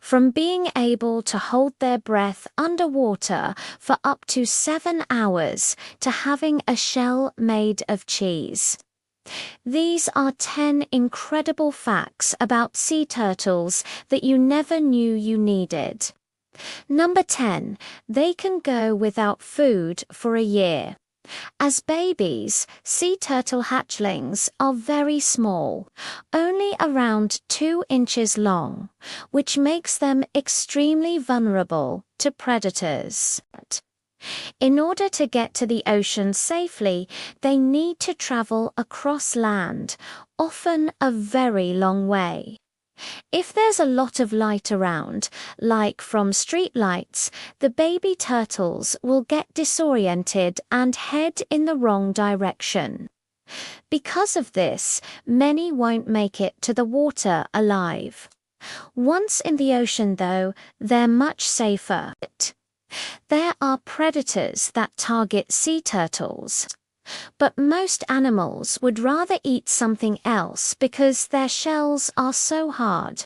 from being able to hold their breath underwater for up to 7 hours to having a shell made of cheese. These are 10 incredible facts about sea turtles that you never knew you needed. Number 10, they can go without food for a year. As babies, sea turtle hatchlings are very small, only around 2 inches long, which makes them extremely vulnerable to predators. In order to get to the ocean safely, they need to travel across land, often a very long way. If there's a lot of light around, like from street lights, the baby turtles will get disoriented and head in the wrong direction. Because of this, many won't make it to the water alive. Once in the ocean, though, they're much safer. There are predators that target sea turtles, but most animals would rather eat something else because their shells are so hard.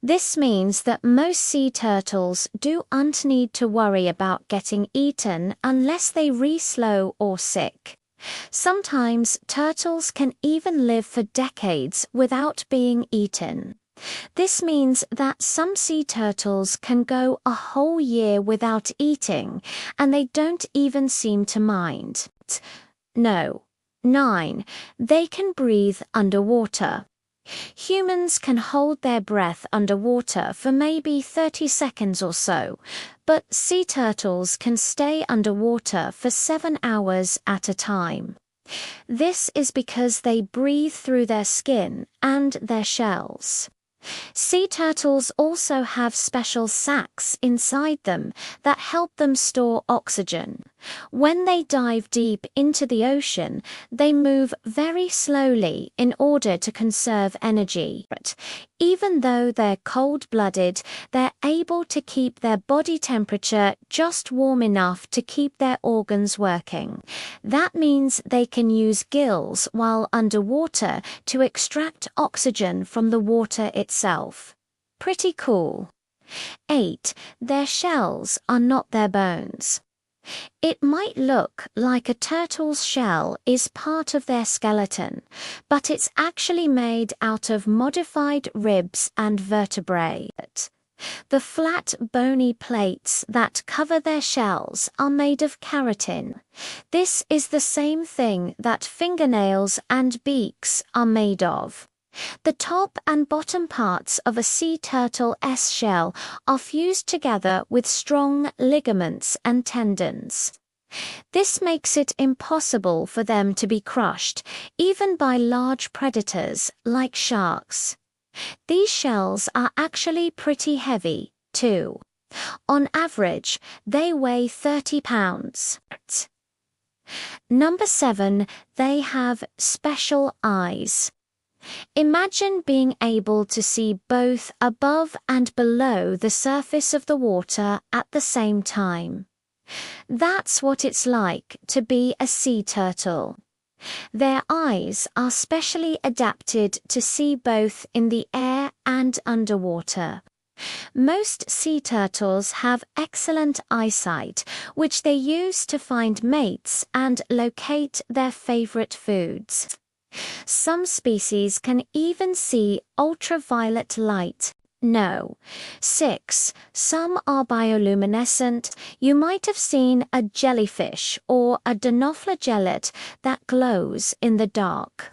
This means that most sea turtles don't need to worry about getting eaten unless they re-slow or sick. Sometimes turtles can even live for decades without being eaten. This means that some sea turtles can go a whole year without eating, and they don't even seem to mind. No. 9. They can breathe underwater. Humans can hold their breath underwater for maybe 30 seconds or so, but sea turtles can stay underwater for 7 hours at a time. This is because they breathe through their skin and their shells. Sea turtles also have special sacs inside them that help them store oxygen. When they dive deep into the ocean, they move very slowly in order to conserve energy. Even though they're cold-blooded, they're able to keep their body temperature just warm enough to keep their organs working. That means they can use gills while underwater to extract oxygen from the water itself. Pretty cool. 8. Their shells are not their bones. It might look like a turtle's shell is part of their skeleton, but it's actually made out of modified ribs and vertebrae. The flat, bony plates that cover their shells are made of keratin. This is the same thing that fingernails and beaks are made of. The top and bottom parts of a sea turtle's shell are fused together with strong ligaments and tendons. This makes it impossible for them to be crushed, even by large predators like sharks. These shells are actually pretty heavy, too. On average, they weigh 30 pounds. Number 7, they have special eyes. Imagine being able to see both above and below the surface of the water at the same time. That's what it's like to be a sea turtle. Their eyes are specially adapted to see both in the air and underwater. Most sea turtles have excellent eyesight, which they use to find mates and locate their favorite foods. Some species can even see ultraviolet light. No. 6. Some are bioluminescent. You might have seen a jellyfish or a dinoflagellate that glows in the dark.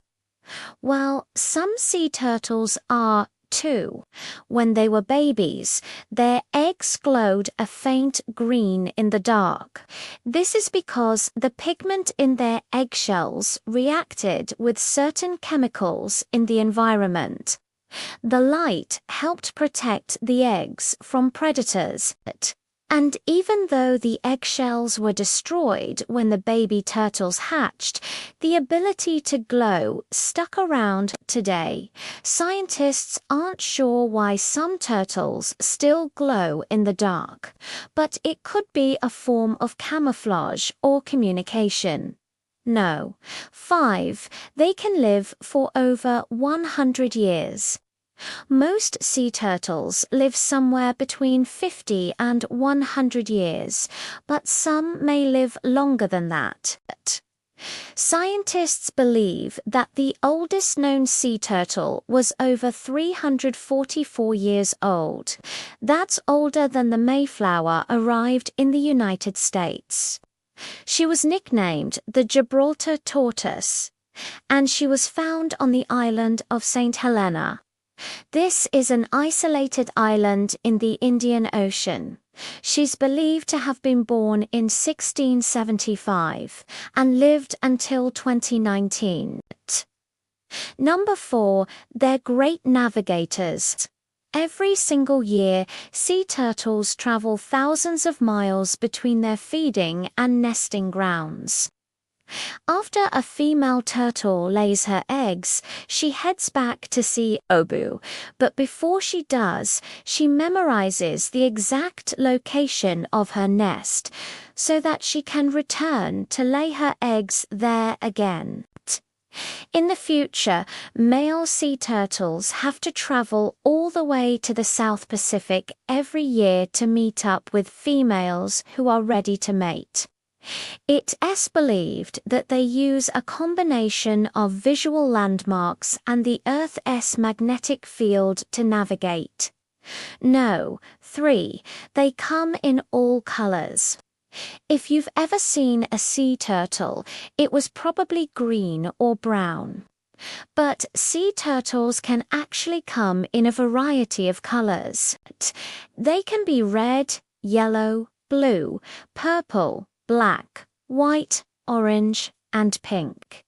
Well, some sea turtles are too. When they were babies, their eggs glowed a faint green in the dark. This is because the pigment in their eggshells reacted with certain chemicals in the environment. The light helped protect the eggs from predators. And even though the eggshells were destroyed when the baby turtles hatched, the ability to glow stuck around today. Scientists aren't sure why some turtles still glow in the dark, but it could be a form of camouflage or communication. No. 5. They can live for over 100 years. Most sea turtles live somewhere between 50 and 100 years, but some may live longer than that. Scientists believe that the oldest known sea turtle was over 344 years old. That's older than the Mayflower arrived in the United States. She was nicknamed the Gibraltar tortoise, and she was found on the island of St. Helena. This is an isolated island in the Indian Ocean. She's believed to have been born in 1675 and lived until 2019. Number 4, they're great navigators. Every single year, sea turtles travel thousands of miles between their feeding and nesting grounds. After a female turtle lays her eggs, she heads back to see Obu, but before she does, she memorizes the exact location of her nest so that she can return to lay her eggs there again. In the future, male sea turtles have to travel all the way to the South Pacific every year to meet up with females who are ready to mate. It is believed that they use a combination of visual landmarks and the Earth's magnetic field to navigate. No, 3, they come in all colors. If you've ever seen a sea turtle, it was probably green or brown. But sea turtles can actually come in a variety of colors. They can be red, yellow, blue, purple, black, white, orange, and pink.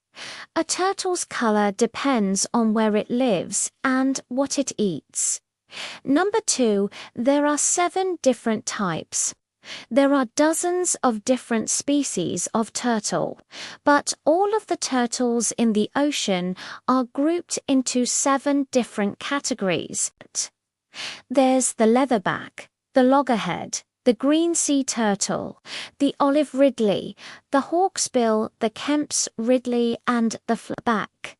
A turtle's color depends on where it lives and what it eats. Number 2, there are 7 different types. There are dozens of different species of turtle, but all of the turtles in the ocean are grouped into 7 different categories. There's the leatherback, the loggerhead, the green sea turtle, the olive ridley, the hawksbill, the Kemp's ridley, and the flatback.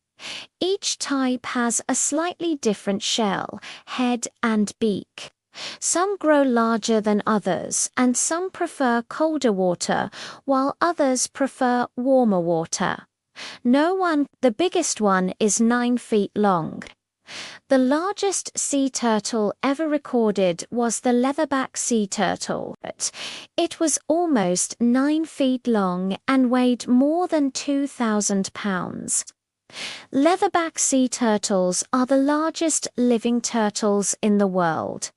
Each type has a slightly different shell, head, and beak. Some grow larger than others, and some prefer colder water, while others prefer warmer water. The biggest one is 9 feet long. The largest sea turtle ever recorded was the leatherback sea turtle. It was almost 9 feet long and weighed more than 2,000 pounds. Leatherback sea turtles are the largest living turtles in the world.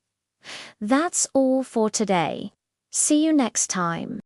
That's all for today. See you next time.